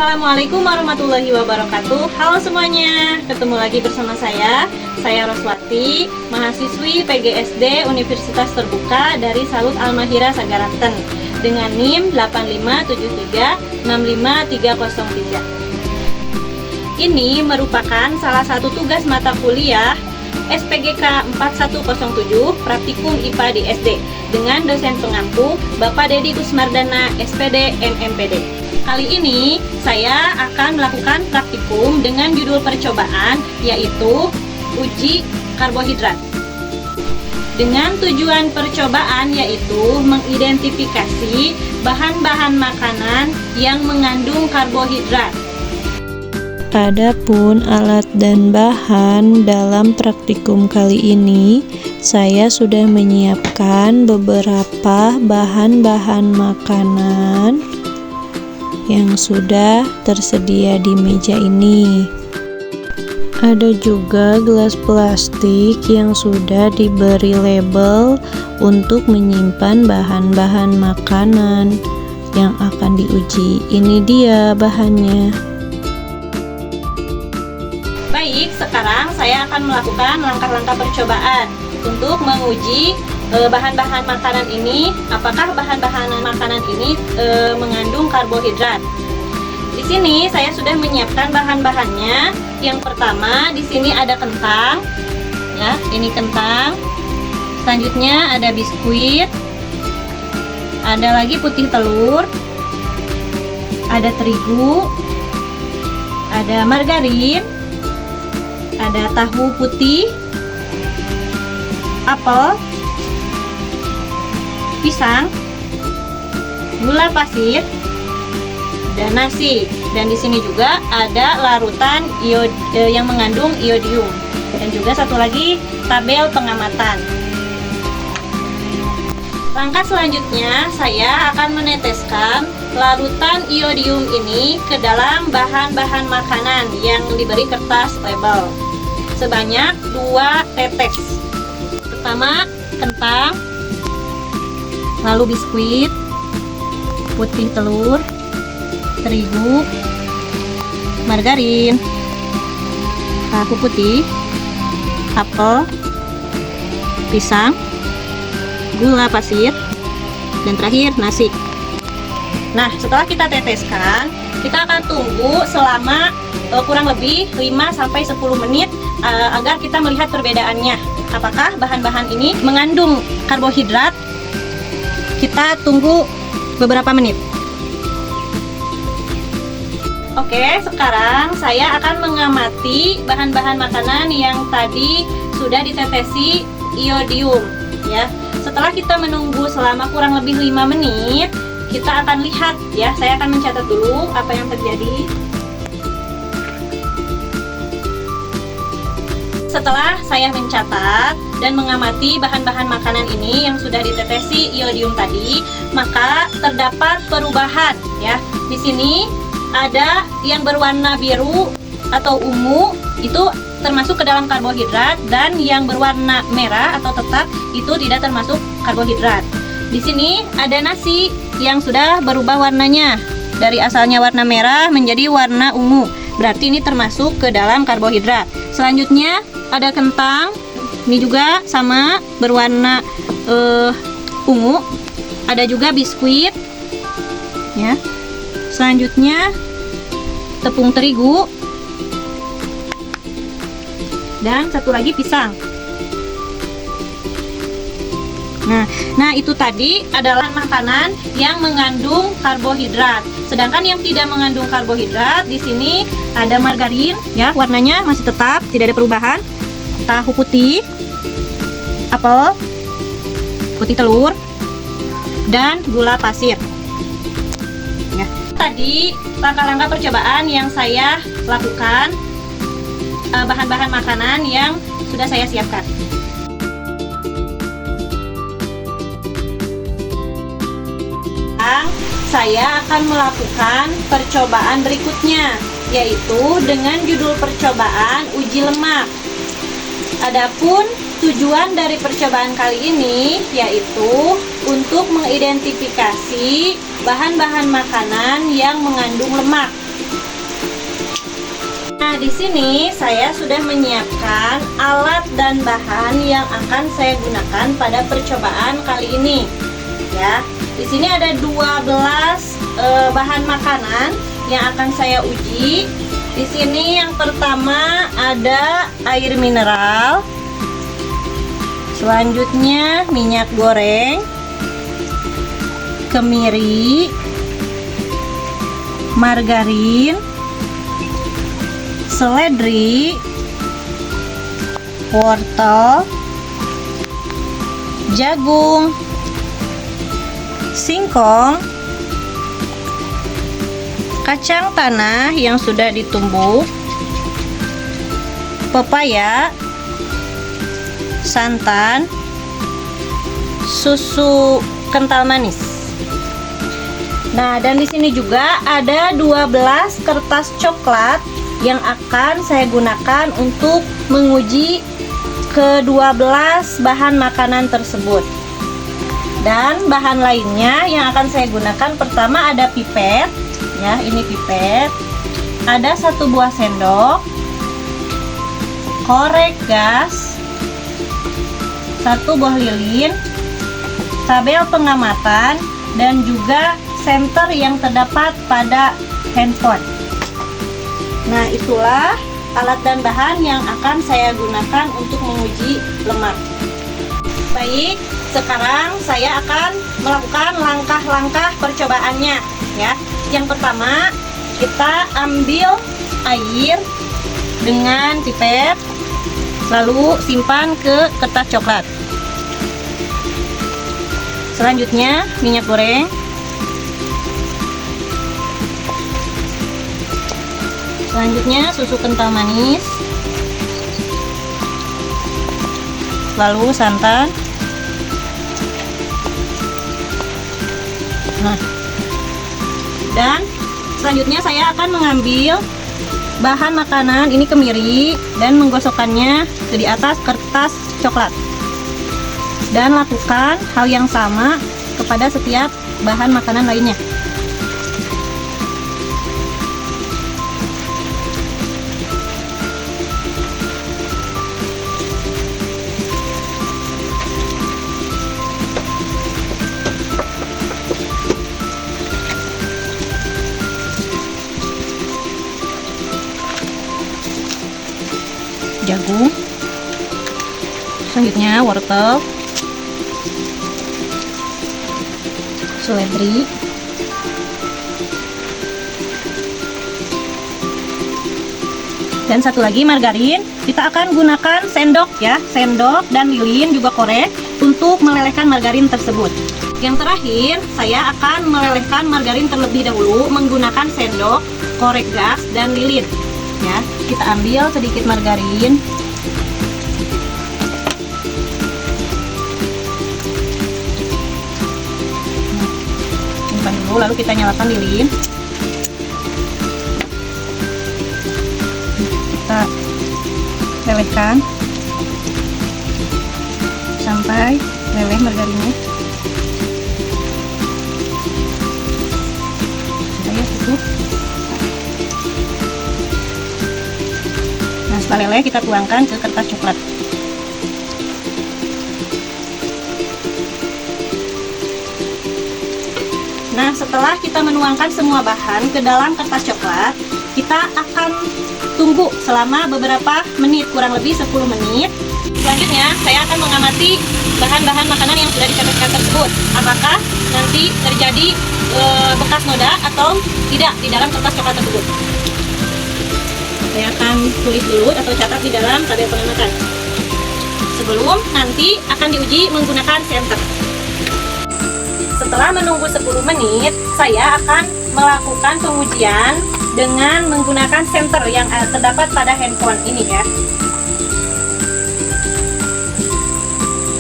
Assalamualaikum warahmatullahi wabarakatuh. Halo semuanya, ketemu lagi bersama saya Roswati, mahasiswi PGSD Universitas Terbuka dari Salut Al-Mahira Sagaranten dengan NIM 857365303. Ini merupakan salah satu tugas mata kuliah SPGK 4107 Praktikum IPA di SD dengan dosen pengampu Bapak Dedi Kusmardana SPD MMPD. Kali ini saya akan melakukan praktikum dengan judul percobaan yaitu uji karbohidrat. Dengan tujuan percobaan yaitu mengidentifikasi bahan-bahan makanan yang mengandung karbohidrat. Adapun alat dan bahan dalam praktikum kali ini, saya sudah menyiapkan beberapa bahan-bahan makanan yang sudah tersedia di meja ini. Ada juga gelas plastik yang sudah diberi label untuk menyimpan bahan-bahan makanan yang akan diuji. Ini dia bahannya. Baik, sekarang saya akan melakukan langkah-langkah percobaan untuk menguji bahan-bahan makanan ini, apakah bahan-bahan makanan ini mengandung karbohidrat. Di sini saya sudah menyiapkan bahan-bahannya. Yang pertama, di sini ada kentang, ya, ini kentang. Selanjutnya ada biskuit, ada lagi putih telur, ada terigu, ada margarin, ada tahu putih, apel, pisang, gula pasir, dan nasi. Dan di sini juga ada larutan yang mengandung iodium. Dan juga satu lagi tabel pengamatan. Langkah selanjutnya saya akan meneteskan larutan iodium ini ke dalam bahan-bahan makanan yang diberi kertas label sebanyak 2 tetes. Pertama kentang, lalu biskuit, putih telur, terigu, margarin, tahu putih, apel, pisang, gula pasir, dan terakhir nasi. Nah, setelah kita teteskan, kita akan tunggu selama kurang lebih 5-10 menit agar kita melihat perbedaannya. Apakah bahan-bahan ini mengandung karbohidrat? Kita tunggu beberapa menit. Oke, sekarang saya akan mengamati bahan-bahan makanan yang tadi sudah ditetesi iodium, ya. Setelah kita menunggu selama kurang lebih 5 menit, kita akan lihat, ya. Saya akan mencatat dulu apa yang terjadi. Setelah saya mencatat dan mengamati bahan-bahan makanan ini yang sudah ditetesi iodium tadi, maka terdapat perubahan, ya. Di sini ada yang berwarna biru atau ungu, itu termasuk ke dalam karbohidrat, dan yang berwarna merah atau tetap itu tidak termasuk karbohidrat. Di sini ada nasi yang sudah berubah warnanya dari asalnya warna merah menjadi warna ungu. Berarti ini termasuk ke dalam karbohidrat. Selanjutnya ada kentang, ini juga sama berwarna ungu. Ada juga biskuit, ya. Selanjutnya tepung terigu, dan satu lagi pisang. Nah itu tadi adalah makanan yang mengandung karbohidrat. Sedangkan yang tidak mengandung karbohidrat di sini ada margarin, ya, warnanya masih tetap, tidak ada perubahan. Tahu putih, apel, putih telur, dan gula pasir. Ya. Tadi langkah-langkah percobaan yang saya lakukan, bahan-bahan makanan yang sudah saya siapkan. Saya akan melakukan percobaan berikutnya, yaitu dengan judul percobaan uji lemak. Adapun tujuan dari percobaan kali ini yaitu untuk mengidentifikasi bahan-bahan makanan yang mengandung lemak. Nah, di sini saya sudah menyiapkan alat dan bahan yang akan saya gunakan pada percobaan kali ini. Ya, di sini ada 12 bahan makanan yang akan saya uji. Di sini yang pertama ada air mineral. Selanjutnya minyak goreng, kemiri, margarin, seledri, wortel, jagung, singkong, kacang tanah yang sudah ditumbuk, pepaya, santan, susu kental manis. Nah, dan di sini juga ada 12 kertas coklat yang akan saya gunakan untuk menguji ke-12 bahan makanan tersebut. Dan bahan lainnya yang akan saya gunakan, pertama ada pipet, ya, ini pipet. Ada 1 buah sendok, korek gas, 1 buah lilin, tabel pengamatan, dan juga senter yang terdapat pada handphone. Nah, itulah alat dan bahan yang akan saya gunakan untuk menguji lemak. Baik, sekarang saya akan melakukan langkah-langkah percobaannya, ya. Yang pertama, kita ambil air dengan pipet, lalu simpan ke kertas coklat. Selanjutnya, minyak goreng. Selanjutnya, susu kental manis. Lalu santan. Nah, dan selanjutnya saya akan mengambil bahan makanan ini kemiri dan menggosokkannya di atas kertas coklat. Dan lakukan hal yang sama kepada setiap bahan makanan lainnya. Jagung, selanjutnya wortel, seledri, dan satu lagi margarin. Kita akan gunakan sendok, ya, sendok dan lilin juga korek untuk melelehkan margarin tersebut. Yang terakhir, saya akan melelehkan margarin terlebih dahulu menggunakan sendok, korek gas, dan lilin. Ya, kita ambil sedikit margarin. Simpan dulu, lalu kita nyalakan lilin. Kita lelehkan sampai leleh margarinnya. Saya tutup. Nah, setelah leleh kita tuangkan ke kertas coklat. Nah, setelah kita menuangkan semua bahan ke dalam kertas coklat, kita akan tunggu selama beberapa menit, kurang lebih 10 menit. Selanjutnya, saya akan mengamati bahan-bahan makanan yang sudah dicocokkan tersebut. Apakah nanti terjadi bekas noda atau tidak di dalam kertas coklat tersebut. Saya akan tulis dulu atau catat di dalam tabel pengamatan sebelum nanti akan diuji menggunakan senter. Setelah menunggu 10 menit, saya akan melakukan pengujian dengan menggunakan senter yang terdapat pada handphone ini, ya.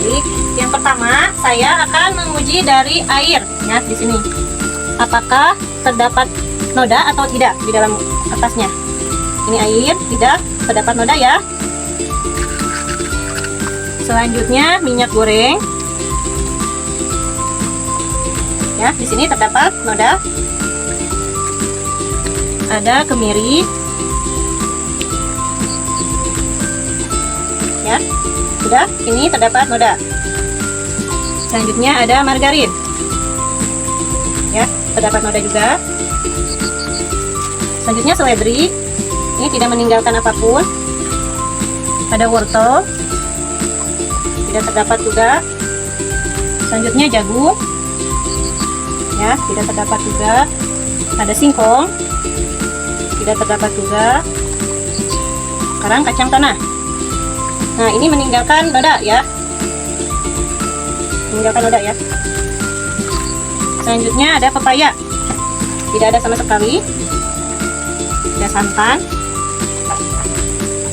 Baik, yang pertama saya akan menguji dari air, ya, di sini. Apakah terdapat noda atau tidak di dalam kertasnya? Ini air, tidak terdapat noda, ya. Selanjutnya minyak goreng. Ya, di sini terdapat noda. Ada kemiri, ya. Sudah, ini terdapat noda. Selanjutnya ada margarin. Ya, terdapat noda juga. Selanjutnya seledri. Ini tidak meninggalkan apapun. Ada wortel. Tidak terdapat juga. Selanjutnya jagung. Ya, tidak terdapat juga. Ada singkong. Tidak terdapat juga. Sekarang kacang tanah. Nah, ini meninggalkan noda ya. Meninggalkan noda ya. Selanjutnya ada pepaya. Tidak ada sama sekali. Ada santan.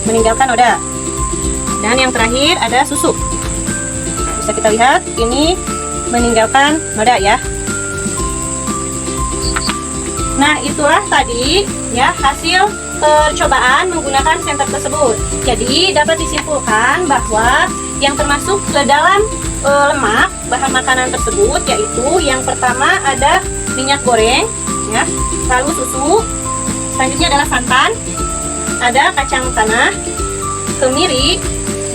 Meninggalkan noda. Dan yang terakhir ada susu. Bisa kita lihat, ini meninggalkan noda ya. Nah, itulah tadi ya hasil percobaan menggunakan senter tersebut. Jadi dapat disimpulkan bahwa yang termasuk ke dalam lemak bahan makanan tersebut yaitu yang pertama ada minyak goreng ya, lalu susu, selanjutnya adalah santan, ada kacang tanah, kemiri,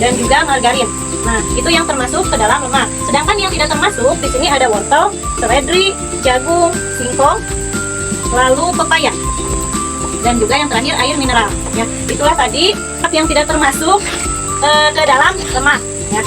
dan juga margarin. Nah, itu yang termasuk ke dalam lemak. Sedangkan yang tidak termasuk di sini ada wortel, seledri, jagung, singkong, lalu pepaya, dan juga yang terakhir air mineral. Ya, itulah tadi yang tidak termasuk ke dalam lemak. Ya.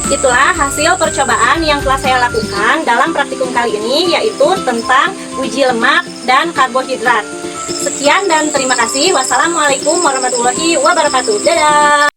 Itulah hasil percobaan yang telah saya lakukan dalam praktikum kali ini, yaitu tentang uji lemak dan karbohidrat. Sekian dan terima kasih. Wassalamualaikum warahmatullahi wabarakatuh. Dadah.